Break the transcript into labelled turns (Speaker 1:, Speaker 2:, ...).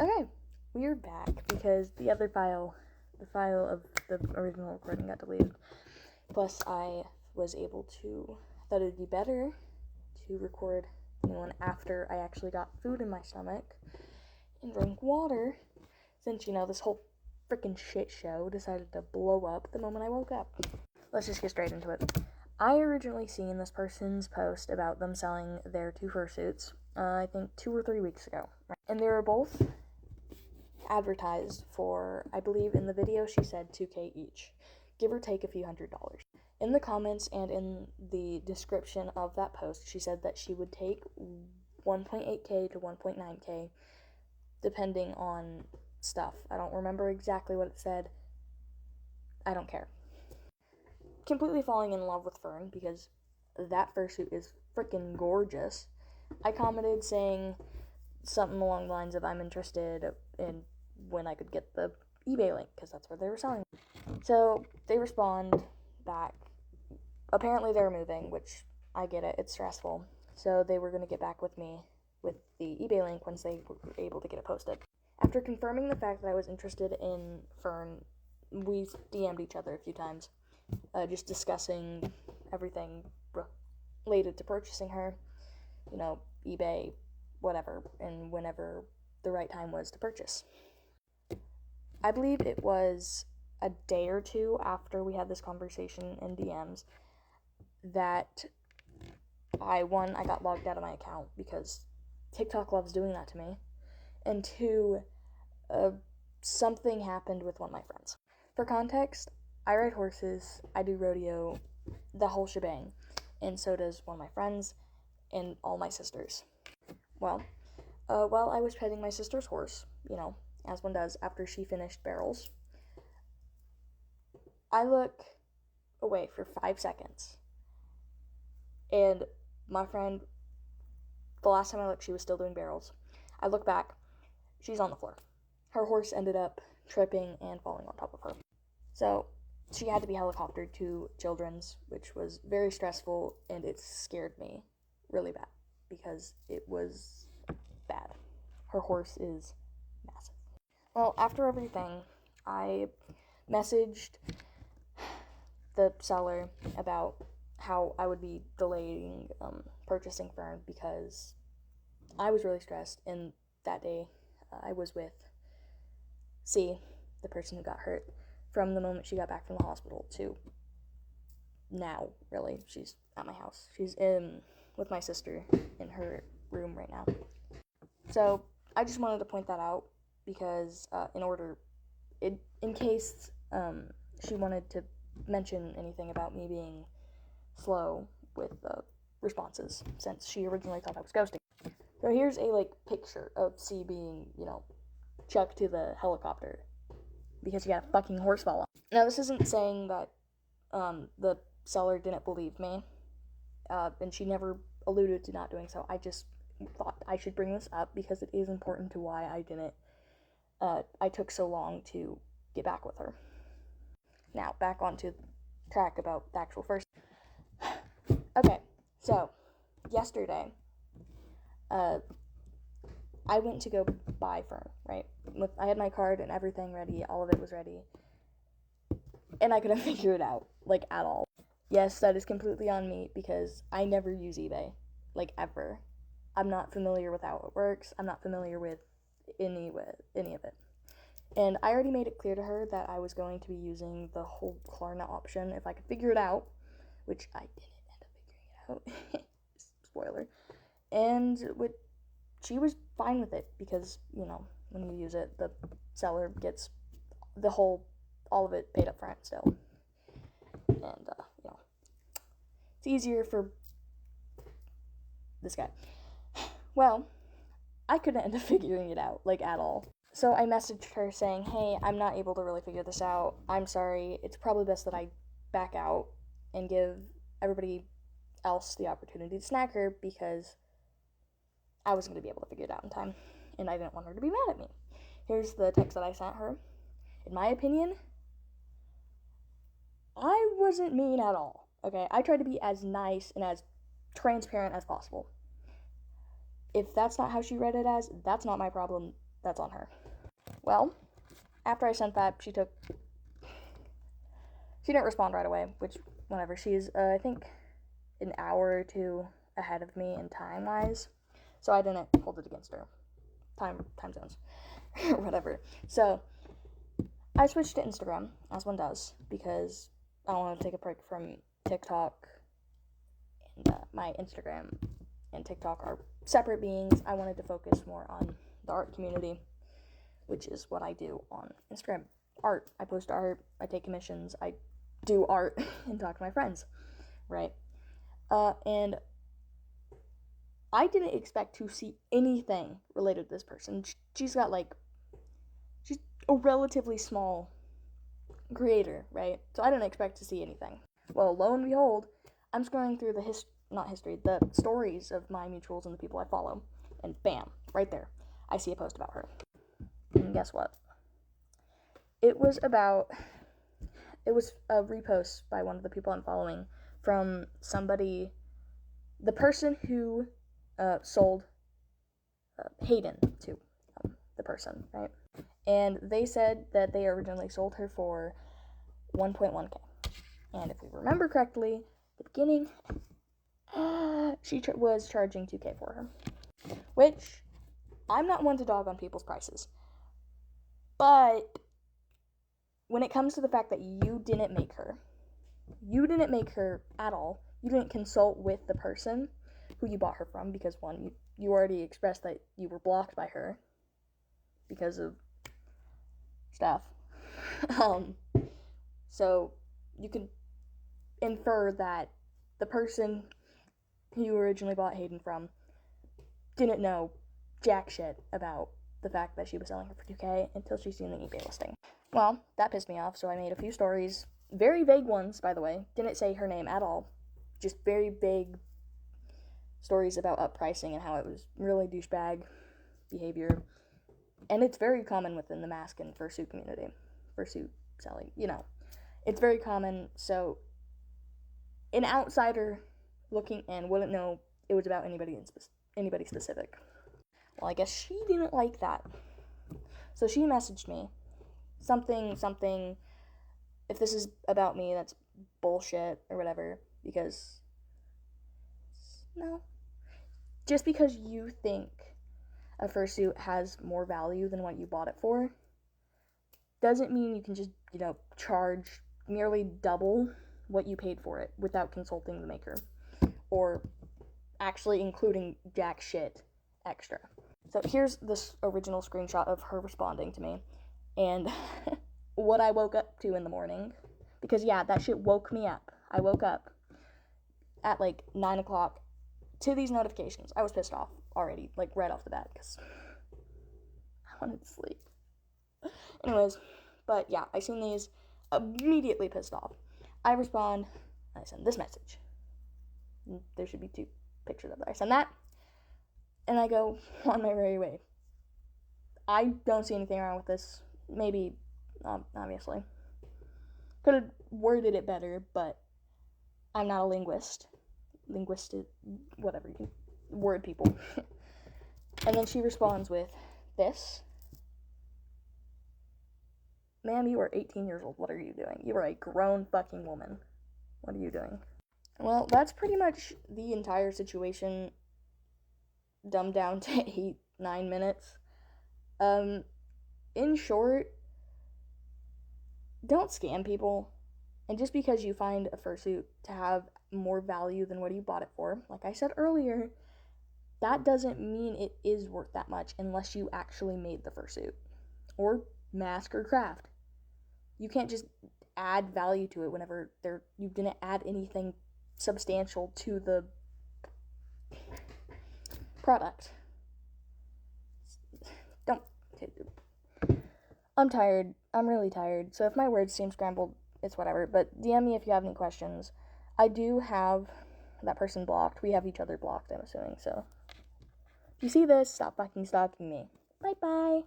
Speaker 1: Okay, we're back because the other file, the file of the original recording got deleted. Plus, I was able to, thought it'd be better to record the new one after I actually got food in my stomach and drank water, since, this whole freaking shit show decided to blow up the moment I woke up. Let's just get straight into it. I originally seen this person's post about them selling their 2 fursuits, I think 2 or 3 weeks ago. And they were both advertised for, I believe in the video she said $2,000 each, give or take a few $100s. In the comments and in the description of that post, she said that she would take $1.8K to $1.9K, depending on stuff. I don't remember exactly what it said. I don't care. Completely falling in love with Fern because that fursuit is freaking gorgeous. I commented saying something along the lines of I'm interested in when I could get the eBay link, because that's where they were selling. So they respond back. Apparently they're moving, which I get it, it's stressful. So they were going to get back with me with the eBay link once they were able to get it posted. After confirming the fact that I was interested in Fern, we DM'd each other a few times, just discussing everything related to purchasing her, eBay, whatever, and whenever the right time was to purchase. I believe it was a day or two after we had this conversation in DMs that I got logged out of my account because TikTok loves doing that to me, and 2, something happened with one of my friends. For context, I ride horses, I do rodeo, the whole shebang, and so does one of my friends and all my sisters. Well, while I was petting my sister's horse, as one does after she finished barrels, I look away for 5 seconds, and my friend, the last time I looked, she was still doing barrels. I look back, she's on the floor. Her horse ended up tripping and falling on top of her. So she had to be helicoptered to Children's, which was very stressful, and it scared me really bad because it was bad. Her horse is massive. Well, after everything, I messaged the seller about how I would be delaying purchasing Fern because I was really stressed, and that day I was with C, the person who got hurt, from the moment she got back from the hospital to now, really. She's at my house. She's with my sister in her room right now. So I just wanted to point that out because in case she wanted to mention anything about me being slow with responses, since she originally thought I was ghosting. So here's a picture of C being, chucked to the helicopter because he had a fucking horse fall on. Now this isn't saying that the seller didn't believe me, and she never alluded to not doing so. I just thought I should bring this up because it is important to why I took so long to get back with her. Now, back onto track about the actual first. Okay, so, yesterday, I went to go buy Fern, right? I had my card and everything ready, all of it was ready, and I couldn't figure it out, at all. Yes, that is completely on me because I never use eBay, ever. I'm not familiar with how it works. I'm not familiar with any of it. And I already made it clear to her that I was going to be using the whole Klarna option if I could figure it out, which I didn't end up figuring it out. Spoiler. And she was fine with it because, when you use it, the seller gets all of it paid up front still. And, it's easier for this guy. Well, I couldn't end up figuring it out, at all. So I messaged her saying, hey, I'm not able to really figure this out. I'm sorry. It's probably best that I back out and give everybody else the opportunity to snag her because I wasn't going to be able to figure it out in time, and I didn't want her to be mad at me. Here's the text that I sent her. In my opinion, I wasn't mean at all, okay? I tried to be as nice and as transparent as possible. If that's not how she read it as, that's not my problem. that's on her. Well, after I sent that, she didn't respond right away, which, whatever. She's, I think, an hour or two ahead of me in time-wise, so I didn't hold it against her. Time zones, or whatever. So, I switched to Instagram, as one does, because I wanted to take a break from TikTok, and my Instagram and TikTok are separate beings. I wanted to focus more on the art community, which is what I do on Instagram. Art. I post art, I take commissions, I do art, and talk to my friends, right? And I didn't expect to see anything related to this person. She's got, like, she's a relatively small creator, right? So I didn't expect to see anything. Well, lo and behold, I'm scrolling through the stories of my mutuals and the people I follow, and bam, right there, I see a post about her. And guess what? It was a repost by one of the people I'm following from somebody, the person who sold Hayden to the person, right? And they said that they originally sold her for 1.1k. And if we remember correctly, at the beginning, she was charging 2k for her. Which, I'm not one to dog on people's prices. But when it comes to the fact that you didn't make her at all, you didn't consult with the person who you bought her from, because one, you already expressed that you were blocked by her because of stuff. So you could infer that the person who you originally bought Hayden from didn't know jack shit about the fact that she was selling her for 2k until she seen the eBay listing. Well, that pissed me off, so I made a few stories, very vague ones, by the way, didn't say her name at all, just very vague stories about uppricing and how it was really douchebag behavior, and it's very common within the mask and fursuit community, fursuit selling, it's very common, so an outsider looking in wouldn't know it was about anybody specific. Well, I guess she didn't like that, so she messaged me, something, if this is about me, that's bullshit, or whatever, because, no, just because you think a fursuit has more value than what you bought it for, doesn't mean you can just, charge nearly double what you paid for it without consulting the maker, or actually including jack shit extra. So here's this original screenshot of her responding to me, and what I woke up to in the morning, because yeah, that shit woke me up. I woke up at like 9 o'clock to these notifications. I was pissed off already, like right off the bat, because I wanted to sleep. Anyways, but yeah, I seen these, immediately pissed off. I respond, I send this message. There should be 2 pictures of it. I send that, and I go on my merry way. I don't see anything wrong with this. Maybe, obviously. Could have worded it better, but I'm not a linguist. Whatever, you can word people. And then she responds with this. Ma'am, you are 18 years old. What are you doing? You are a grown fucking woman. What are you doing? Well, that's pretty much the entire situation dumbed down to 8-9 minutes. In short, don't scam people. And just because you find a fursuit to have more value than what you bought it for, like I said earlier, that doesn't mean it is worth that much unless you actually made the fursuit, or mask or craft. You can't just add value to it whenever you didn't add anything substantial to the product. Don't. I'm tired. I'm really tired. So if my words seem scrambled, it's whatever. But DM me if you have any questions. I do have that person blocked. We have each other blocked, I'm assuming. So if you see this, stop fucking stalking me. Bye-bye.